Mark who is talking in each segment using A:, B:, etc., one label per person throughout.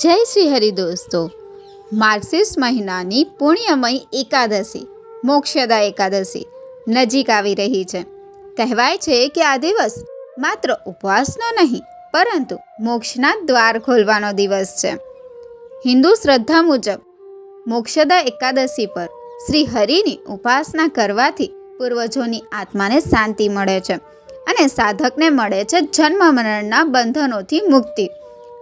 A: જય શ્રી હરિ દોસ્તો, માર્ગશીર્ષ મહિનાની પુણ્યમય એકાદશી મોક્ષદા એકાદશી નજીક આવી રહી છે. કહેવાય છે કે આ દિવસ માત્ર ઉપવાસનો નહીં પરંતુ મોક્ષના દ્વાર ખોલવાનો દિવસ છે. હિન્દુ શ્રદ્ધા મુજબ મોક્ષદા એકાદશી પર શ્રી હરિની ઉપાસના કરવાથી પૂર્વજોની આત્માને શાંતિ મળે છે અને સાધકને મળે છે જન્મ મરણના બંધનોથી મુક્તિ.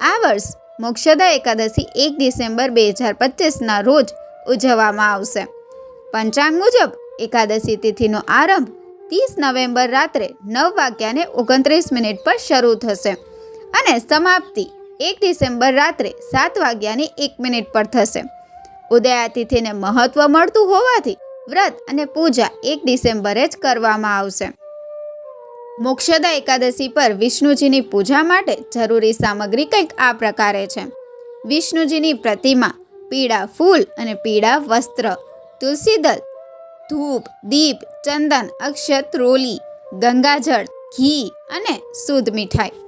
A: આ વર્ષ મોક્ષદા એકાદશી 1 ડિસેમ્બર 2025ના રોજ ઉજવવામાં આવશે. પંચાંગ મુજબ એકાદશી તિથિનો આરંભ 30 નવેમ્બર રાત્રે 9:29 પર શરૂ થશે અને સમાપ્તિ 1 ડિસેમ્બર રાત્રે 7:01 પર થશે. ઉદયા તિથિને મહત્વ મળતું હોવાથી વ્રત અને પૂજા 1 ડિસેમ્બરે જ કરવામાં આવશે. મોક્ષદા એકાદશી પર વિષ્ણુજીની પૂજા માટે જરૂરી સામગ્રી કંઈક આ પ્રકારે છે. વિષ્ણુજીની પ્રતિમા, પીળા ફૂલ અને પીળા વસ્ત્ર, તુલસીદળ, ધૂપ, દીપ, ચંદન, અક્ષત, રોલી, ગંગાજળ, ઘી અને શુદ્ધ મીઠાઈ.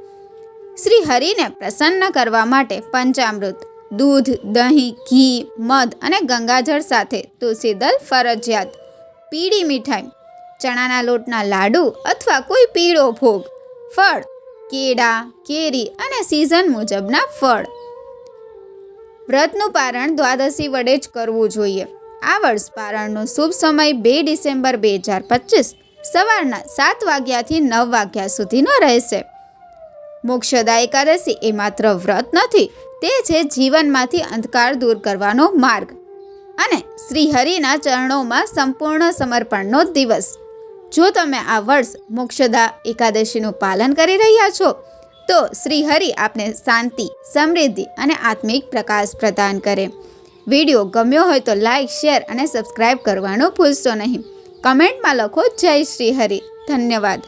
A: શ્રી હરિને પ્રસન્ન કરવા માટે પંચામૃત, દૂધ, દહીં, ઘી, મધ અને ગંગાજળ સાથે તુલસીદળ ફરજિયાત. પીળી મીઠાઈ, ચણાના લોટના લાડુ અથવા કોઈ પીળો ભોગ, ફળ, કેળા, કેરી અને સિઝન મુજબના ફળ. વ્રતનું પારણ દ્વાદશી વડે જ કરવું જોઈએ. આ વર્ષ પારણનો શુભ સમય 2 ડિસેમ્બર 2025 સવારના 7 વાગ્યાથી 9 વાગ્યા સુધીનો રહેશે. મોક્ષદા એકાદશી એ માત્ર વ્રત નથી, તે છે જીવનમાંથી અંધકાર દૂર કરવાનો માર્ગ અને શ્રીહરિના ચરણોમાં સંપૂર્ણ સમર્પણનો દિવસ. જો તમે આ વર્ષ મોક્ષદા એકાદશીનું પાલન કરી રહ્યા છો તો શ્રીહરિ આપને શાંતિ, સમૃદ્ધિ અને આત્મિક પ્રકાશ પ્રદાન કરે. વિડીયો ગમ્યો હોય તો લાઈક, શેર અને સબસ્ક્રાઈબ કરવાનું ભૂલશો નહીં. કમેન્ટમાં લખો જય શ્રી હરિ. ધન્યવાદ.